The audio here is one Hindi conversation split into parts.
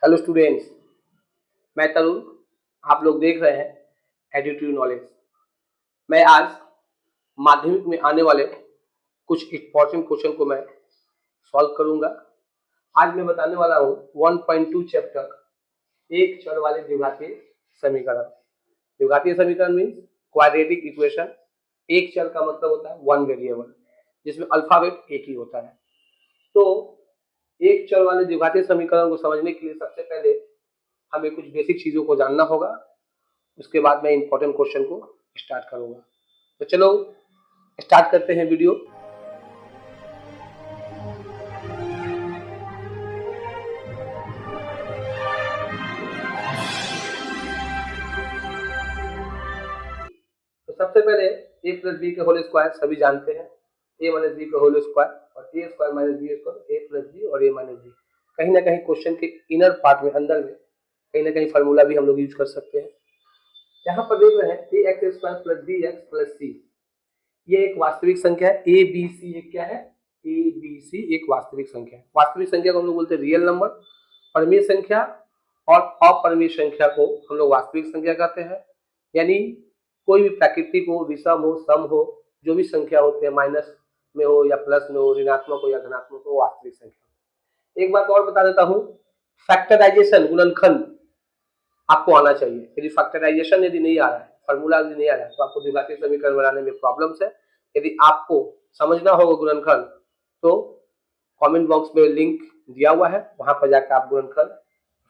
हेलो स्टूडेंट्स, मैं तरुण। आप लोग देख रहे हैं एडिटिव नॉलेज। मैं आज माध्यमिक में आने वाले कुछ इंपॉर्टेंट क्वेश्चन को मैं सॉल्व करूंगा। आज मैं बताने वाला हूं 1.2 चैप्टर एक चर वाले द्विघातीय समीकरण। द्विघातीय समीकरण मीन्स क्वाड्रेटिक इक्वेशन। एक चर का मतलब होता है वन वेरिएबल, जिसमें अल्फाबेट एक ही होता है। तो एक चर वाले द्विघातीय समीकरण को समझने के लिए सबसे पहले हमें कुछ बेसिक चीजों को जानना होगा। उसके बाद मैं इंपॉर्टेंट क्वेश्चन को स्टार्ट करूंगा। तो चलो स्टार्ट करते हैं वीडियो। तो सबसे पहले a प्लस बी के होल स्क्वायर सभी जानते हैं, a माइनस बी का होल स्क्वायर और a square minus B square a plus B और a माइनस बी। कहीं ना कहीं क्वेश्चन के इनर पार्ट में, अंदर में कहीं ना कहीं फार्मूला भी हम लोग यूज कर सकते हैं। यहाँ पर देख रहे हैं A X square plus B X plus C, ये एक वास्तविक संख्या है। ए बी सी एक क्या है? ए बी सी एक वास्तविक संख्या है। वास्तविक संख्या को हम लोग बोलते हैं रियल नंबर। परमेय संख्या और अपरिमेय संख्या को हम लोग वास्तविक संख्या कहते हैं। यानी कोई भी प्राकृतिक हो, विषम हो, सम हो, जो भी संख्या होते हैं, माइनस में हो या प्लस में हो, ऋणात्मक हो या धनात्मक हो, वास्तविक संख्या। एक बात और बता देता हूँ, फैक्टराइजेशन गुणनखंड आपको आना चाहिए। यदि फैक्टराइजेशन यदि नहीं आ रहा है, फॉर्मूला यदि नहीं आ रहा है, तो आपको द्विघातीय समीकरण बनाने में प्रॉब्लम्स है। यदि आपको समझना होगा गुणनखंड, तो कमेंट बॉक्स में लिंक दिया हुआ है, वहां पर जाकर आप गुणनखंड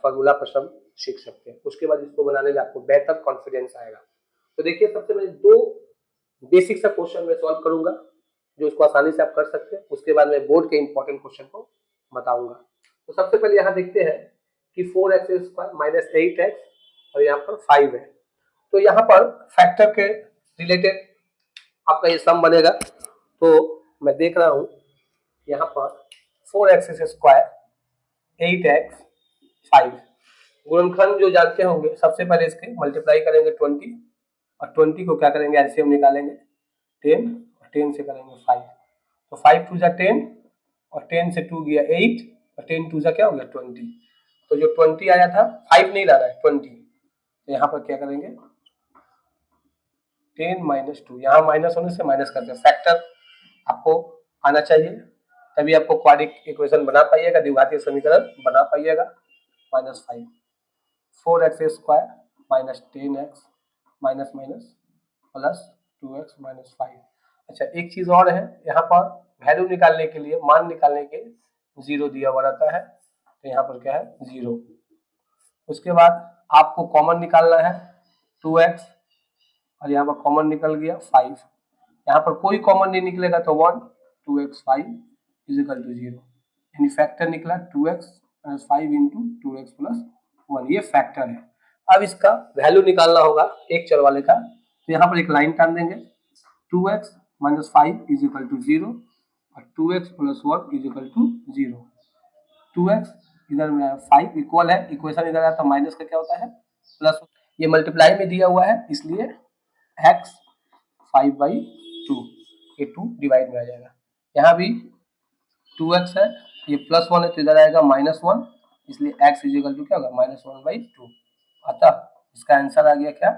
फॉर्मूला प्रश्न सीख सकते हैं। उसके बाद इसको बनाने में आपको बेहतर कॉन्फिडेंस आएगा। तो देखिए, सबसे पहले दो बेसिक सा क्वेश्चन में सॉल्व करूंगा, जो उसको आसानी से आप कर सकते हैं। उसके बाद मैं बोर्ड के इंपॉर्टेंट क्वेश्चन को बताऊंगा। तो सबसे पहले यहाँ देखते हैं कि 4x स्क्वायर माइनस 8x और यहाँ पर 5 है। तो यहाँ पर फैक्टर के रिलेटेड आपका ये सम बनेगा। तो मैं देख रहा हूँ यहाँ पर 4x स्क्वायर 8x 5 गुणनखंड जो जानते होंगे, सबसे पहले इसके मल्टीप्लाई करेंगे 20 और 20 को क्या करेंगे, एलसीएम निकालेंगे 10 और 10 से करेंगे 5। तो 5 टू जा 10 और 10 से 2 गया 8 और 10 टू जा क्या हो गया 20। तो जो 20 आया था, 5 नहीं ला रहा है 20, तो यहाँ पर क्या करेंगे 10 माइनस 2, यहाँ माइनस होने से माइनस करते हैं। फैक्टर आपको आना चाहिए, तभी आपको क्वाड्रेटिक इक्वेशन बना पाइएगा, द्विघातीय समीकरण बना पाइएगा। Minus 5 4x square minus 10x minus minus plus 2x minus 5। अच्छा, एक चीज और है, यहाँ पर वैल्यू निकालने के लिए, मान निकालने के 0 दिया हुआ रहता है, तो यहाँ पर क्या है 0। उसके बाद आपको कॉमन निकालना है 2x और यहाँ पर कॉमन निकल गया 5। यहाँ पर कोई कॉमन नहीं निकलेगा तो 1, 2x 5 इज इक्वल टू 0। यानी फैक्टर निकला 2x plus 5 into 2x plus 1, ये फैक्टर है। अब इसका वैल्यू निकालना होगा एक चर वाले का, तो यहाँ पर एक लाइन टान देंगे 2x minus 5 is equal to 0 और 2x plus 1 is equal to 0। 2x इधर में 5 इक्वल है, इक्वेशन इधर आता है, माइनस का क्या होता है प्लस। ये मल्टीप्लाई में दिया हुआ है, इसलिए x 5/2, ये 2 डिवाइड में आ जाएगा। यहाँ भी 2x है, ये प्लस 1 है, तो इधर आएगा माइनस 1, इसलिए x इज इक्वल टू क्या होगा माइनस 1/2। अतः इसका आंसर आ गया क्या,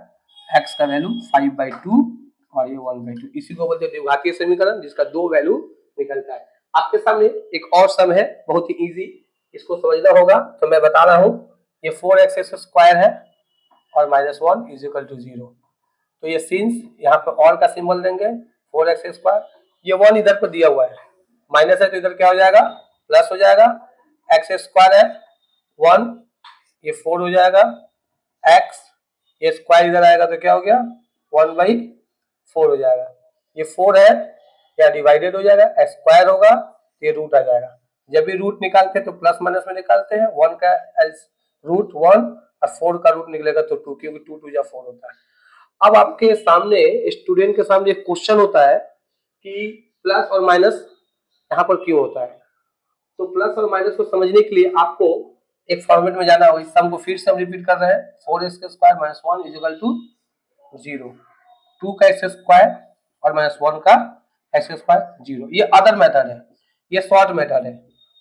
x का वैल्यू 5/2 और ये 1/2। इसी को बोलते हैं द्विघातीय समीकरण, जिसका दो वैल्यू निकलता है। आपके सामने एक और सम है, बहुत ही इजी, इसको समझना होगा। तो मैं बता रहा हूँ, ये 4x स्क्वायर है और माइनस 1 इज इक्वल टू 0। तो ये सिंस यहाँ पे और का सिंबल देंगे 4x स्क्वायर, ये 1 इधर पर दिया हुआ है, माइनस है तो इधर क्या हो जाएगा प्लस हो जाएगा। x स्क्वायर है 1, ये 4 हो जाएगा, x ये स्क्वायर इधर आएगा तो क्या हो गया 1/4 हो जाएगा। ये 4 है, या डिवाइडेड हो जाएगा, स्क्वायर होगा तो ये रूट आ जाएगा। जब भी रूट निकालते हैं तो प्लस माइनस में निकालते हैं, 1 का रूट 1 और 4 का रूट निकलेगा तो 2, क्योंकि 2 2 4 होता है। अब आपके सामने, स्टूडेंट के सामने एक क्वेश्चन होता है कि प्लस और माइनस यहाँ पर क्यों होता है। तो प्लस और माइनस को समझने के लिए आपको एक फॉर्मेट में जाना होगा। इस सम को फिर से हम रिपीट कर रहे हैं, 4x square minus 1 is equal to 0, 2 का x स्क्वायर और माइनस 1 का x स्क्वायर 0। ये अदर मेथड है, ये शॉर्ट मेथड है।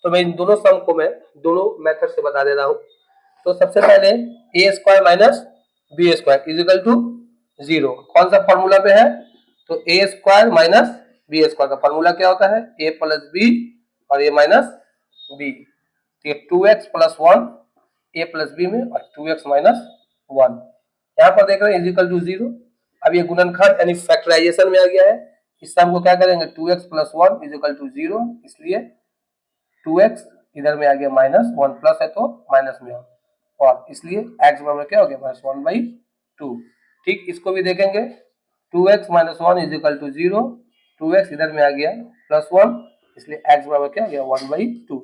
तो मैं इन दोनों सम को मैं दोनों मेथड से बता दे रहा हूँ। तो सबसे पहले A square minus B square is equal to 0। कौन सा फॉर्मूला पे है? तो A square minus B square का फॉर्मूला क्या होता है? ए प्लस बी और ए माइनस बी। तो ये 2x प्लस 1 ए प्लस बी में और 2x माइनस 1 यहाँ पर देख रहे हैं इज इक्वल टू 0। अब ये गुणनखंड यानी फैक्टराइजेशन में आ गया है। इससे हमको क्या करेंगे? 2x plus 1 is equal to 0, इसलिए 2x इधर में आ गया माइनस 1 प्लस है तो माइनस में और इसलिए x बराबर क्या हो गया? माइनस 1/2। ठीक, इसको भी देखेंगे 2x minus 1 is equal to 0, 2x इधर में आ गया प्लस 1, इसलिए x बराबर क्या हो गया? 1/2।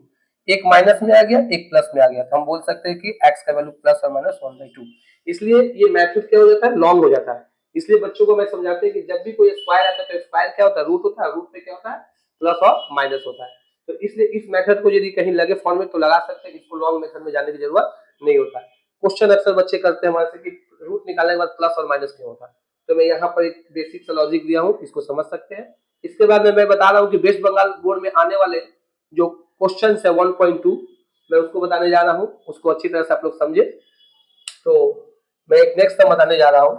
एक माइनस में आ गया, एक प्लस में आ गया, तो हम बोल सकते हैं कि x का वैल्यू प्लस और माइनस 1/2। इसलिए ये मैथड क्या हो जाता है? लॉन्ग हो जाता है। इसलिए बच्चों को मैं समझाते हैं कि जब भी कोई स्क्वायर आता है तो स्क्वायर क्या होता है? रूट होता है, रूट पे क्या होता है? प्लस और माइनस होता है। तो इसलिए इस मेथड को यदि कहीं लगे फॉर्म में तो लगा सकते हैं, इसको लॉन्ग मेथड में जाने की जरूरत नहीं होता है। क्वेश्चन अक्सर बच्चे करते हैं हमारे से कि रूट निकालने के बाद प्लस और माइनस क्यों होता है, तो मैं यहाँ पर एक बेसिक सा लॉजिक दिया हूँ, इसको समझ सकते हैं। इसके बाद में मैं बता रहा हूँ कि वेस्ट बंगाल बोर्ड में आने वाले जो क्वेश्चन है 1.2 मैं उसको बताने जा रहा हूँ, उसको अच्छी तरह से आप लोग समझे। तो मैं एक नेक्स्ट सम बताने जा रहा हूँ।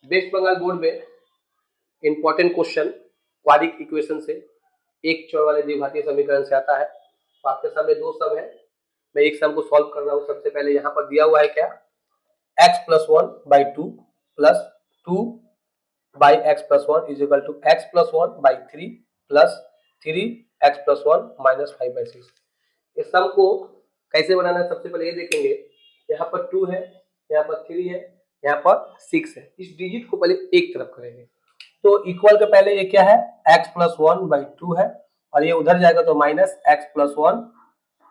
वेस्ट बंगाल बोर्ड में इंपॉर्टेंट क्वेश्चन क्वाड्रिक इक्वेशन से, एक चौड़ वाले द्विघातीय समीकरण से आता है। तो आपके सामने दो सम है, मैं एक सम को सॉल्व कर रहा हूँ। सबसे पहले यहाँ पर दिया हुआ है क्या? x plus 1/2 plus 2 by x plus 1 is equal to x plus 1/3 plus 3x plus 1 minus 5/6। इस सम को कैसे बनाना है सबसे पहले ये देखेंगे। यहाँ पर 2 है, यहाँ पर 3 है, यहाँ पर 6 है। इस डिजिट को पहले एक तरफ करेंगे तो इक्वल के पहले ये क्या है? x प्लस 1/2 है और ये उधर जाएगा तो माइनस एक्स प्लस 1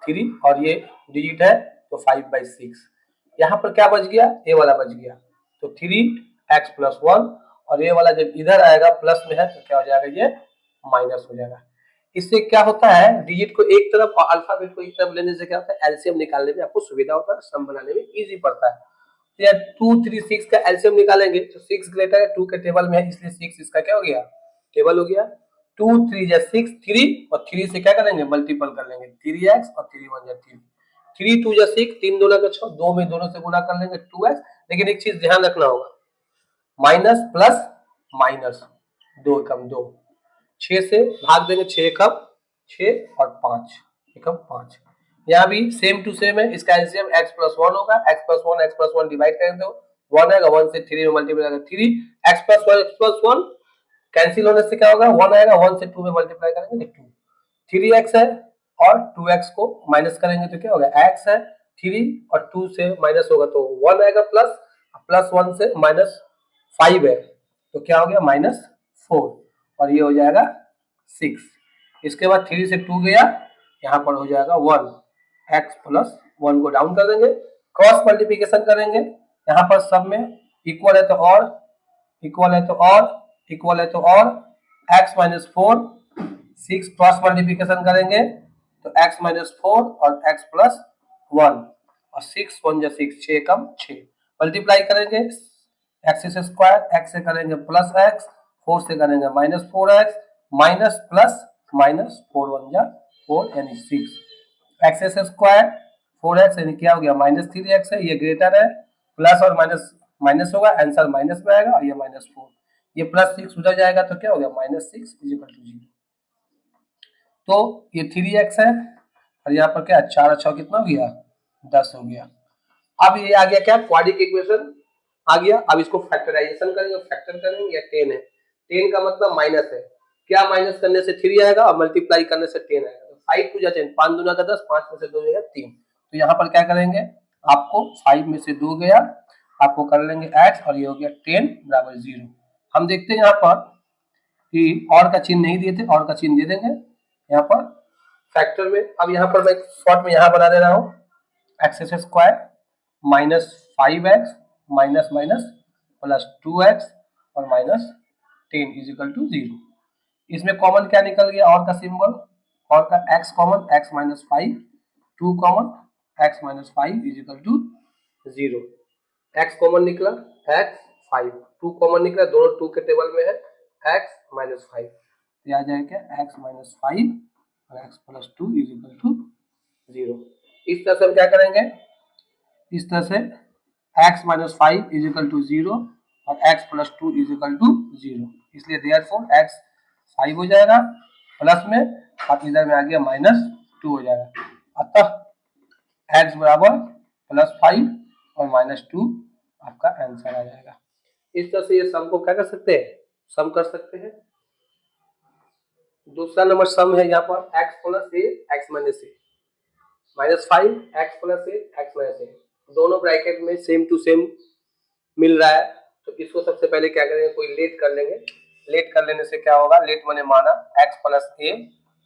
3 और ये डिजिट है तो 5/6। यहाँ पर क्या बच गया? ए वाला बच गया, तो 3x प्लस 1 और ये वाला जब इधर आएगा प्लस में है तो क्या हो जाएगा? ये माइनस हो जाएगा। इससे क्या होता है? डिजिट को एक तरफ और अल्फाबेट को एक तरफ लेने से क्या होता है? एलसीएम निकालने में आपको सुविधा होता है, सम बनाने में इजी पड़ता है। तो यार 2 3 6 का एलसीएम निकालेंगे तो 6 ग्रेटर है 2 के टेबल में है, इसलिए 6 इसका क्या हो गया? टेबल हो गया। 2 3 जा 6 3 और 3 से क्या करेंगे? मल्टीपल कर लेंगे, 3x और 3 1 जा 3, 3 2 जा 6, 3 2 का 6, 2 में दोनों से गुना कर लेंगे 2x। लेकिन एक चीज ध्यान रखना होगा, माइनस प्लस माइनस 2 कम 2, 6 से भाग देंगे, 6 कम 6 और 5 एकम 5। यहाँ भी सेम टू सेम है, इसका एलसीएम x प्लस 1 होगा, x प्लस 1 डिवाइड करेंगे तो 1 आएगा, 1 से 3 में मल्टीप्लाई आएगा 3, x प्लस 1 कैंसिल होने से क्या होगा? 1 आएगा, 1 से 2 में मल्टीप्लाई करेंगे तो 2, 3x है और 2x को माइनस करेंगे तो क्या होगा? x है, 3 और 2 से माइनस होगा तो 1 आएगा प्लस, प्लस 1 से माइनस 5 है तो क्या हो गया? -4 और ये हो जाएगा 6। इसके बाद 3 से 2 गया, यहाँ पर हो जाएगा 1, x प्लस 1 को डाउन कर देंगे, क्रॉस मल्टीप्लिकेशन करेंगे। यहाँ पर सब में इक्वल है तो और, इक्वल है तो और, इक्वल है तो और, x माइनस 4 6 क्रॉस मल्टीप्लिकेशन करेंगे तो x माइनस 4 और x प्लस 1 और 6 1 जा 6, 6 कम 6 मल्टीप्लाई करेंगे, x स्क्वायर, x से करेंगे प्लस x, 4 से करेंगे minus 4x, minus plus minus 4 1 जा 4 यानी 6, एक्स स्क्वायर 4x यानी क्या हो गया? -3x है, ये ग्रेटर है, प्लस और माइनस माइनस होगा, आंसर माइनस में आएगा और ये -4, ये प्लस 6 उधर जाएगा तो क्या हो गया? -6 इज इक्वल टू 0। तो ये 3x है और यहाँ पर क्या 4 अच्छा कितना हो गया? 10 हो गया। अब ये आ गया क्या? क्वाड्रिक इक्वेशन आ गया। अब इसको फैक्टराइजेशन करेंगे, फैक्टर करेंगे, या 10 है, 10 का मतलब माइनस है, क्या माइनस करने से 3 आएगा और मल्टीप्लाई करने से 10 आएगा, 5 टू जा 10, 5 दूना का 10, 5 में से 2 गया 3, तो यहाँ पर क्या करेंगे? आपको 5 में से 2 गया, आपको कर लेंगे x और ये हो गया 10 बराबर 0। हम देखते हैं यहाँ पर कि और का चिन्ह नहीं दिए थे, और का चिन्ह दे देंगे यहाँ पर फैक्टर में। अब यहाँ पर मैं शॉर्ट में यहाँ बना दे रहा हूँ, x square minus 5x minus minus plus 2x और माइनस 10 इज इक्वल टू 0। इसमें कॉमन क्या निकल गया? और का सिंबल, और का x common, x minus 5, 2 common, x minus 5 is equal to 0। x common निकला, x 5, 2 कॉमन निकला, दोनों 2 के टेबल में है, x माइनस 5, ये आ जाएगा x माइनस 5 और x plus 2 is equal to 0। इस तरह से हम क्या करेंगे, इस तरह से x minus 5 is equal to 0 और x plus 2 is equal to 0। इसलिए देयरफॉर x 5 हो जाएगा प्लस में और इधर में आ गया माइनस 2 हो जाएगा। अतः x बराबर प्लस 5 और माइनस 2 आपका आंसर आ जाएगा। इस तरह से ये सम को क्या कर सकते हैं, सम कर सकते हैं। दूसरा नंबर सम है यहाँ पर x प्लस ए एक्स माइनस ए माइनस 5 एक्स प्लस ए एक्स माइनस ए, दोनों ब्रैकेट में सेम टू सेम मिल रहा है। तो इसको सबसे पहले क्या करेंगे, कोई लेट कर लेंगे। लेट कर लेने से क्या होगा, लेट मैंने माना x प्लस ए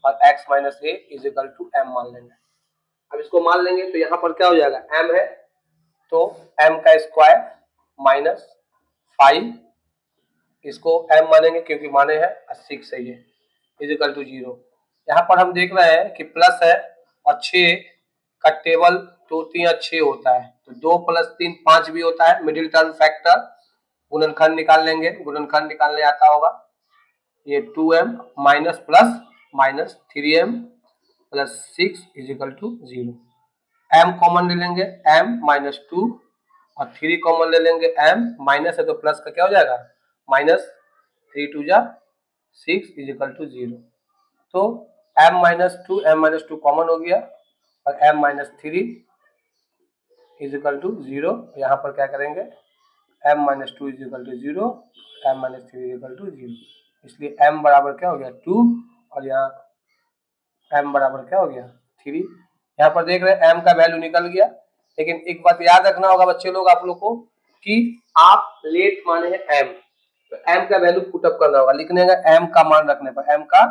और x minus A is equal to m मान लेंगे। अब इसको मान लेंगे तो यहाँ पर क्या हो जाएगा, m है तो m का स्क्वायर माइनस 5, इसको m मानेंगे क्योंकि माने हैं 6 से ये इज इक्वल टू 0। यहाँ पर हम देख रहे हैं कि प्लस है और 6 का टेबल 2 3 और 6 होता है, तो 2 प्लस 3 5 भी होता है। मिडिल टर्म फैक्टर गुणनखंड निकाल लेंगे, गुणनखंड निकालने आता होगा। ये 2m minus plus minus 3m plus 6 is equal to 0। m common ले लेंगे, m माइनस 2 और 3 कॉमन ले लेंगे, m माइनस है तो प्लस का क्या हो जाएगा, माइनस 3 2 जा 6 इज इक्वल टू 0। तो m माइनस 2 कॉमन हो गया और m minus 3 is equal to 0। यहाँ पर क्या करेंगे, m minus 2 is equal to 0, m minus 3 is equal to 0। इसलिए m बराबर क्या हो गया 2 और यहाँ m बराबर क्या हो गया 3। यहाँ पर देख रहे हैं m का वैल्यू निकल गया। लेकिन एक बात याद रखना होगा बच्चे लोग, आप लोग को, कि आप लेट माने हैं m, तो m का वैल्यू पुटअप करना होगा। लिखने का m का मान रखने पर, m का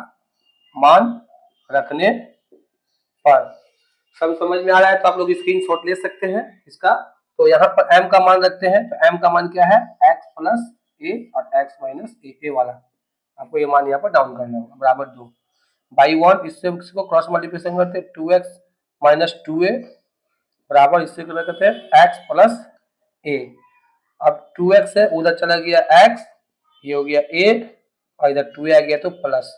मान रखने पर। सब समझ में आ रहा है तो आप लोग स्क्रीनशॉट ले सकते हैं इसका। तो यहाँ पर m का मान रखते हैं, तो m का मान क्या है, x प्लस ए और x माइनस ए वाला। आपको ये मान यहाँ पर डाउन करना होगा, बराबर 2 बाई 1। इससे इसको क्रॉस मल्टीप्लिकेशन करते हैं, 2x माइनस 2a बराबर, इससे क्या करते हैं x प्लस ए। अब 2x है, उधर चला गया x, ये हो गया a और इधर 2a आ गया तो प्लस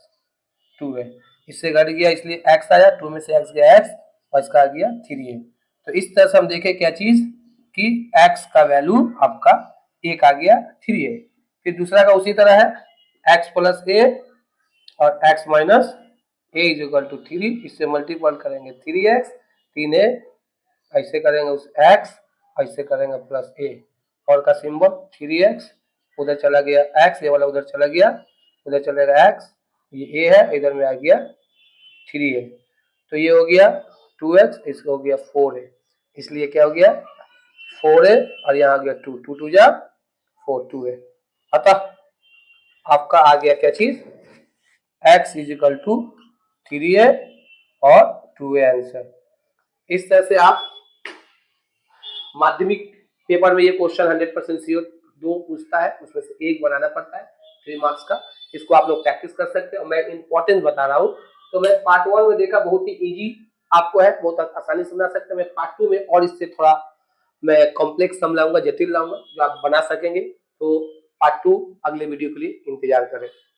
2a, इससे घट गया इसलिए x आया, 2 में से x गया x और इसका आ गया 3a। तो इस तरह से हम देखें क्या चीज कि x का वैल्यू आपका 1 आ गया 3a। फिर दूसरा का उसी तरह है, x प्लस a और x minus a is equal to 3, इससे मल्टीपल करेंगे 3x 3a, ऐसे करेंगे उस x, ऐसे करेंगे प्लस a और का सिंबल 3x, उधर चला गया x, ये वाला उधर चला गया, उधर चलेगा x, ये a है, इधर में आ गया 3a। तो ये हो गया 2x, इसको हो गया 4a, इसलिए क्या हो गया 4a और यहाँ आ गया 2 2 2 जा 4 2a। अतः आपका आ गया क्या चीज, x is equal to 3a और 2a आंसर। इस तरह से आप माध्यमिक पेपर में ये क्वेश्चन 100% श्योर 2 पूछता है, उसमें से 1 बनाना पड़ता है 3 मार्क्स का। इसको आप लोग प्रैक्टिस कर सकते हैं। मैं इंपॉर्टेंस बता रहा हूँ, तो मैं पार्ट 1 में देखा बहुत ही इजी आपको है, बहुत आसानी से बना सकते हैं। मैं पार्ट 2 में और इससे थोड़ा मैं कॉम्प्लेक्स सम लाऊंगा, जटिल लाऊंगा, जो आप बना सकेंगे। तो पार्ट 2 अगले वीडियो के लिए इंतजार करें।